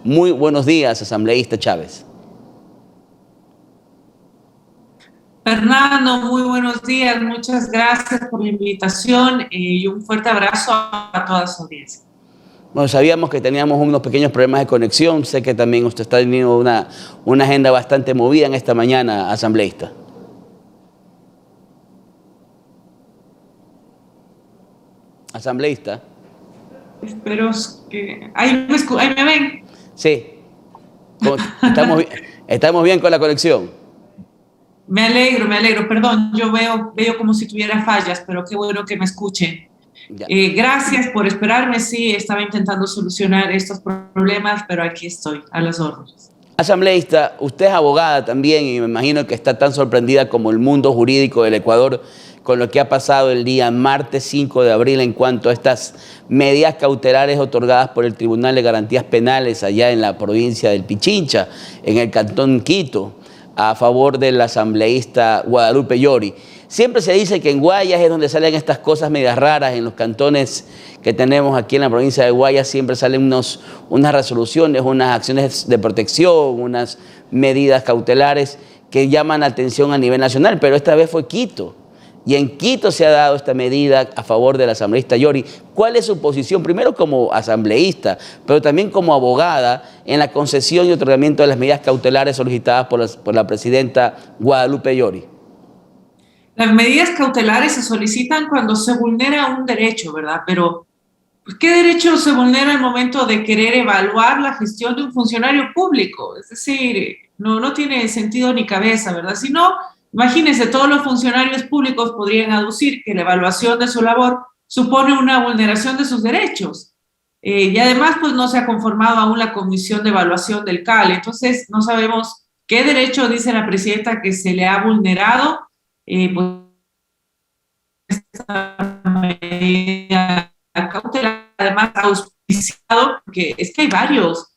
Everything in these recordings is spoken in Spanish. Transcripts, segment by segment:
Muy buenos días, asambleísta Chávez. Fernando, muy buenos días. Muchas gracias por la invitación y un fuerte abrazo a toda su audiencia. Bueno, sabíamos que teníamos unos pequeños problemas de conexión. Sé que también usted está teniendo una agenda bastante movida en esta mañana, asambleísta. Asambleísta. Espero que... Ahí me ven. Sí, estamos, estamos bien con la conexión. Me alegro, me alegro. Perdón, yo veo como si tuviera fallas, pero qué bueno que me escuchen. Ya. Gracias por esperarme. Sí, estaba intentando solucionar estos problemas, pero aquí estoy, a las órdenes. Asambleísta, usted es abogada también y me imagino que está tan sorprendida como el mundo jurídico del Ecuador con lo que ha pasado el día martes 5 de abril en cuanto a estas medidas cautelares otorgadas por el Tribunal de Garantías Penales allá en la provincia del Pichincha, en el cantón Quito, a favor del asambleísta Guadalupe Llori. Siempre se dice que en Guayas es donde salen estas cosas medias raras, en los cantones que tenemos aquí en la provincia de Guayas siempre salen unas resoluciones, unas acciones de protección, unas medidas cautelares que llaman la atención a nivel nacional, pero esta vez fue Quito. Y en Quito se ha dado esta medida a favor del asambleísta Llori. ¿Cuál es su posición? Primero como asambleísta, pero también como abogada en la concesión y otorgamiento de las medidas cautelares solicitadas por la presidenta Guadalupe Llori. Las medidas cautelares se solicitan cuando se vulnera un derecho, ¿verdad? Pero pues, ¿qué derecho se vulnera al momento de querer evaluar la gestión de un funcionario público? Es decir, no tiene sentido ni cabeza, ¿verdad? Si no, imagínense, todos los funcionarios públicos podrían aducir que la evaluación de su labor supone una vulneración de sus derechos. Y además, pues no se ha conformado aún la comisión de evaluación del CAL. Entonces, no sabemos qué derecho dice la presidenta que se le ha vulnerado. Pues esta medida cautelar, además auspiciado, porque es que hay varios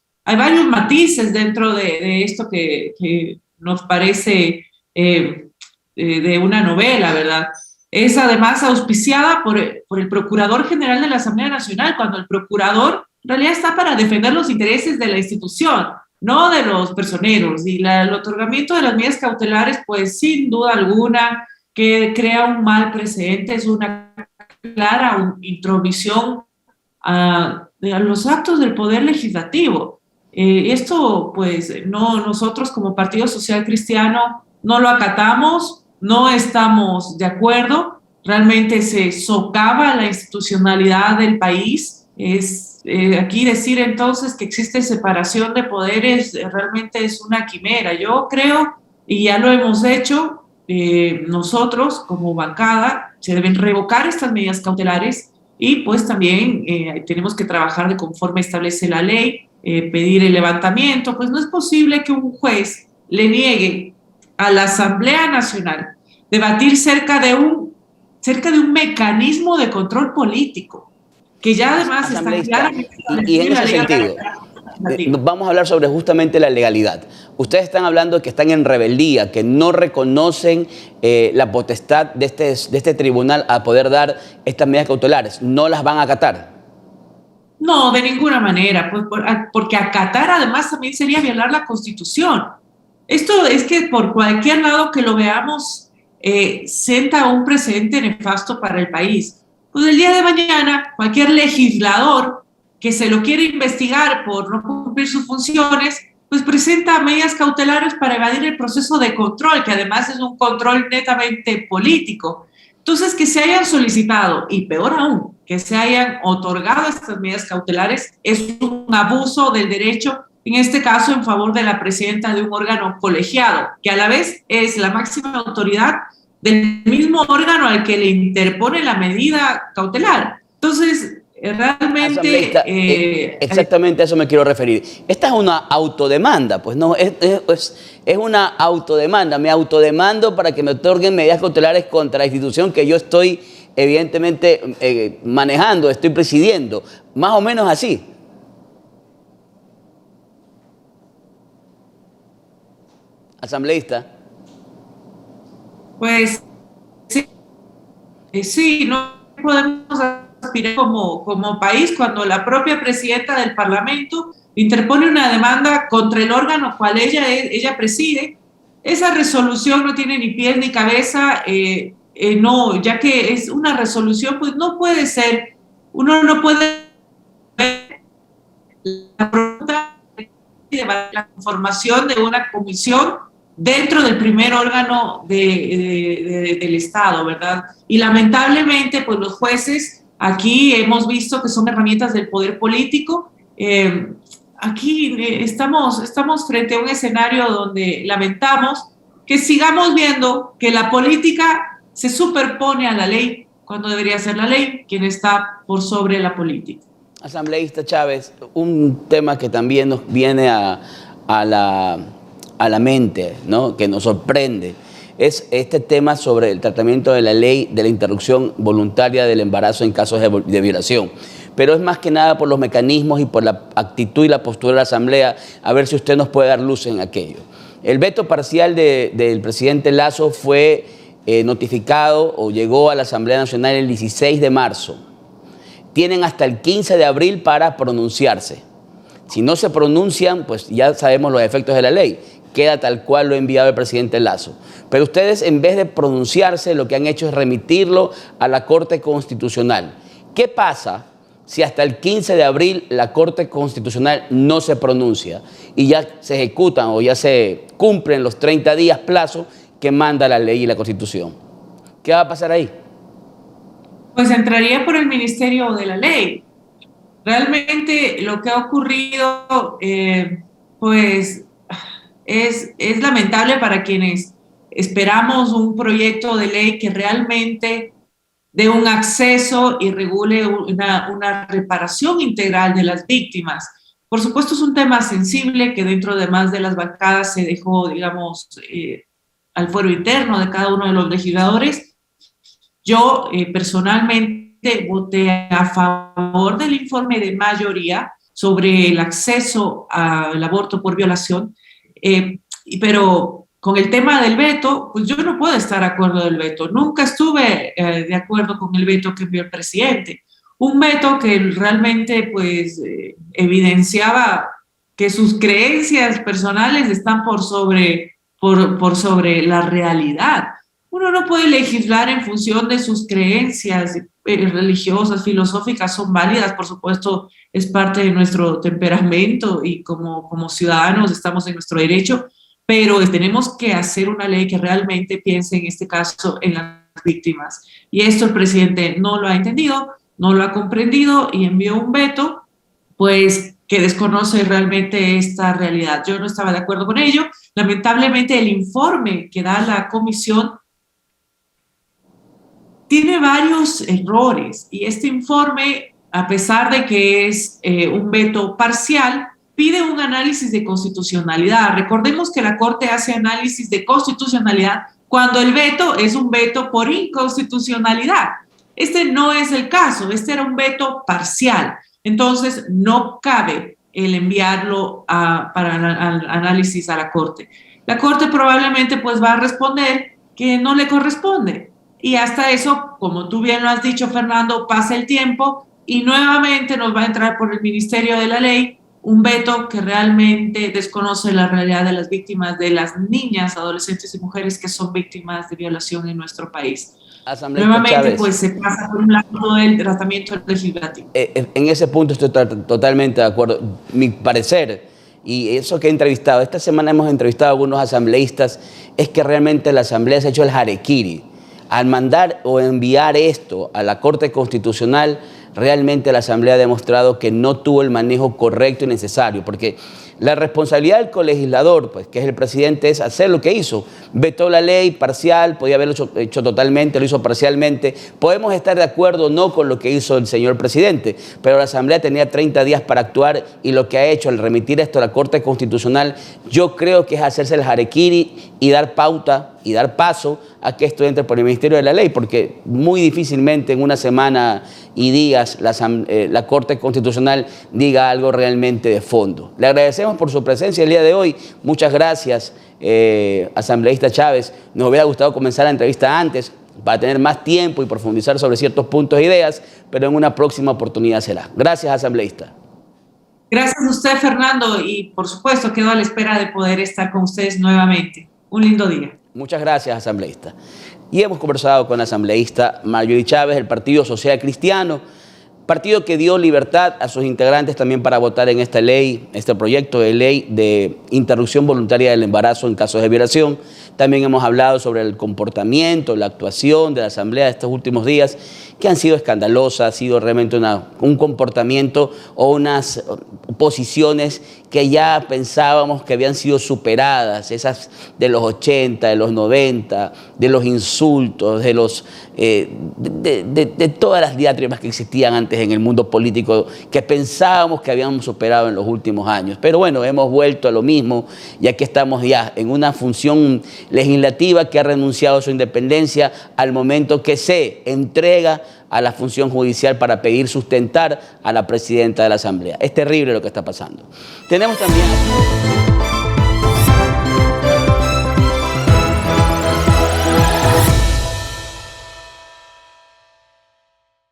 matices dentro de esto que nos parece de una novela, ¿verdad? Es además auspiciada por el Procurador General de la Asamblea Nacional, cuando el Procurador en realidad está para defender los intereses de la institución, no de los personeros. Y el otorgamiento de las medidas cautelares, pues sin duda alguna, que crea un mal precedente, es una clara intromisión a los actos del poder legislativo. Esto, pues, nosotros como Partido Social Cristiano no lo acatamos, no estamos de acuerdo, realmente se socava la institucionalidad del país. Aquí decir entonces que existe separación de poderes realmente es una quimera. Yo creo, y ya lo hemos hecho, nosotros como bancada, se deben revocar estas medidas cautelares y pues también tenemos que trabajar de conforme establece la ley, pedir el levantamiento. Pues no es posible que un juez le niegue a la Asamblea Nacional debatir cerca de un mecanismo de control político, que ya además está Asambleísta, claramente y establecido en en la ese ley sentido, legislativa. vamos a hablar sobre justamente la legalidad. Ustedes están hablando que están en rebeldía, que no reconocen la potestad de este tribunal a poder dar estas medidas cautelares. No las van a acatar. No, de ninguna manera, pues porque acatar además también sería violar la Constitución. Esto es que por cualquier lado que lo veamos, sienta un precedente nefasto para el país. Pues el día de mañana, cualquier legislador que se lo quiere investigar por no cumplir sus funciones, pues presenta medidas cautelares para evadir el proceso de control, que además es un control netamente político. Entonces, que se hayan solicitado, y peor aún, que se hayan otorgado estas medidas cautelares, es un abuso del derecho, en este caso en favor de la presidenta de un órgano colegiado, que a la vez es la máxima autoridad del mismo órgano al que le interpone la medida cautelar. Entonces, realmente... Asambleísta, exactamente a eso me quiero referir. Esta es una autodemanda, pues no, es una autodemanda. Me autodemando para que me otorguen medidas cautelares contra la institución que yo estoy evidentemente manejando, estoy presidiendo. Más o menos así. Asambleísta. Pues sí, sí, no podemos aspirar como país cuando la propia presidenta del Parlamento interpone una demanda contra el órgano cual ella preside. Esa resolución no tiene ni pies ni cabeza, no, ya que es una resolución, pues no puede ser, uno no puede ver la pregunta de la conformación de una comisión dentro del primer órgano del Estado, ¿verdad? Y lamentablemente, pues los jueces aquí hemos visto que son herramientas del poder político. Aquí estamos frente a un escenario donde lamentamos que sigamos viendo que la política se superpone a la ley cuando debería ser la ley quien está por sobre la política. Asambleísta Chávez, un tema que también nos viene a la mente, ¿no?, que nos sorprende, es este tema sobre el tratamiento de la ley de la interrupción voluntaria del embarazo en casos de violación. Pero es más que nada por los mecanismos y por la actitud y la postura de la Asamblea, a ver si usted nos puede dar luz en aquello. El veto parcial del presidente Lasso fue notificado o llegó a la Asamblea Nacional el 16 de marzo. Tienen hasta el 15 de abril para pronunciarse. Si no se pronuncian, pues ya sabemos los efectos de la ley. Queda tal cual lo ha enviado el presidente Lasso. Pero ustedes, en vez de pronunciarse, lo que han hecho es remitirlo a la Corte Constitucional. ¿Qué pasa si hasta el 15 de abril la Corte Constitucional no se pronuncia y ya se ejecutan o ya se cumplen los 30 días plazo que manda la ley y la Constitución? ¿Qué va a pasar ahí? Pues entraría por el Ministerio de la Ley. Realmente lo que ha ocurrido, pues es lamentable para quienes esperamos un proyecto de ley que realmente dé un acceso y regule una reparación integral de las víctimas. Por supuesto, es un tema sensible que dentro de más de las bancadas se dejó, digamos, al fuero interno de cada uno de los legisladores. Yo personalmente voté a favor del informe de mayoría sobre el acceso al aborto por violación, pero con el tema del veto, pues yo no puedo estar de acuerdo del veto. Nunca estuve de acuerdo con el veto que envió el presidente. Un veto que realmente pues evidenciaba que sus creencias personales están por sobre la realidad. Uno no puede legislar en función de sus creencias religiosas, filosóficas, son válidas, por supuesto, es parte de nuestro temperamento y como ciudadanos estamos en nuestro derecho, pero tenemos que hacer una ley que realmente piense en este caso en las víctimas. Y esto el presidente no lo ha entendido, no lo ha comprendido y envió un veto, pues que desconoce realmente esta realidad. Yo no estaba de acuerdo con ello. Lamentablemente el informe que da la comisión tiene varios errores y este informe, a pesar de que es un veto parcial, pide un análisis de constitucionalidad. Recordemos que la Corte hace análisis de constitucionalidad cuando el veto es un veto por inconstitucionalidad. Este no es el caso, este era un veto parcial. Entonces, no cabe el enviarlo para análisis a la Corte. La Corte probablemente pues va a responder que no le corresponde. Y hasta eso, como tú bien lo has dicho, Fernando, pasa el tiempo y nuevamente nos va a entrar por el Ministerio de la Ley un veto que realmente desconoce la realidad de las víctimas, de las niñas, adolescentes y mujeres que son víctimas de violación en nuestro país. Nuevamente, Chávez, pues se pasa por un lado del tratamiento legislativo. En ese punto estoy totalmente de acuerdo. Mi parecer, y eso que he entrevistado, esta semana hemos entrevistado a algunos asambleístas, es que realmente la Asamblea se ha hecho el harakiri. Al mandar o enviar esto a la Corte Constitucional, realmente la Asamblea ha demostrado que no tuvo el manejo correcto y necesario, porque la responsabilidad del colegislador, pues, que es el presidente, es hacer lo que hizo. Vetó la ley parcial, podía haberlo hecho totalmente, lo hizo parcialmente. Podemos estar de acuerdo o no con lo que hizo el señor presidente, pero la Asamblea tenía 30 días para actuar y lo que ha hecho al remitir esto a la Corte Constitucional, yo creo que es hacerse el harakiri y dar pauta y dar paso a que esto entre por el Ministerio de la Ley, porque muy difícilmente en una semana y días la Corte Constitucional diga algo realmente de fondo. Le agradecemos por su presencia el día de hoy. Muchas gracias, asambleísta Chávez. Nos hubiera gustado comenzar la entrevista antes, para tener más tiempo y profundizar sobre ciertos puntos e ideas, pero en una próxima oportunidad será. Gracias, asambleísta. Gracias a usted, Fernando, y por supuesto quedo a la espera de poder estar con ustedes nuevamente. Un lindo día. Muchas gracias, asambleísta. Y hemos conversado con la asambleísta Marjorie Chávez, del Partido Social Cristiano, partido que dio libertad a sus integrantes también para votar en esta ley, este proyecto de ley de interrupción voluntaria del embarazo en casos de violación. También hemos hablado sobre el comportamiento, la actuación de la Asamblea de estos últimos días, que han sido escandalosas, ha sido realmente un comportamiento o unas posiciones que ya pensábamos que habían sido superadas, esas de los 80, de los 90, de los insultos, de todas las diatribas que existían antes en el mundo político, que pensábamos que habíamos superado en los últimos años. Pero bueno, hemos vuelto a lo mismo y aquí estamos ya en una función legislativa que ha renunciado a su independencia al momento que se entrega a la función judicial para pedir sustentar a la presidenta de la Asamblea. Es terrible lo que está pasando. Tenemos también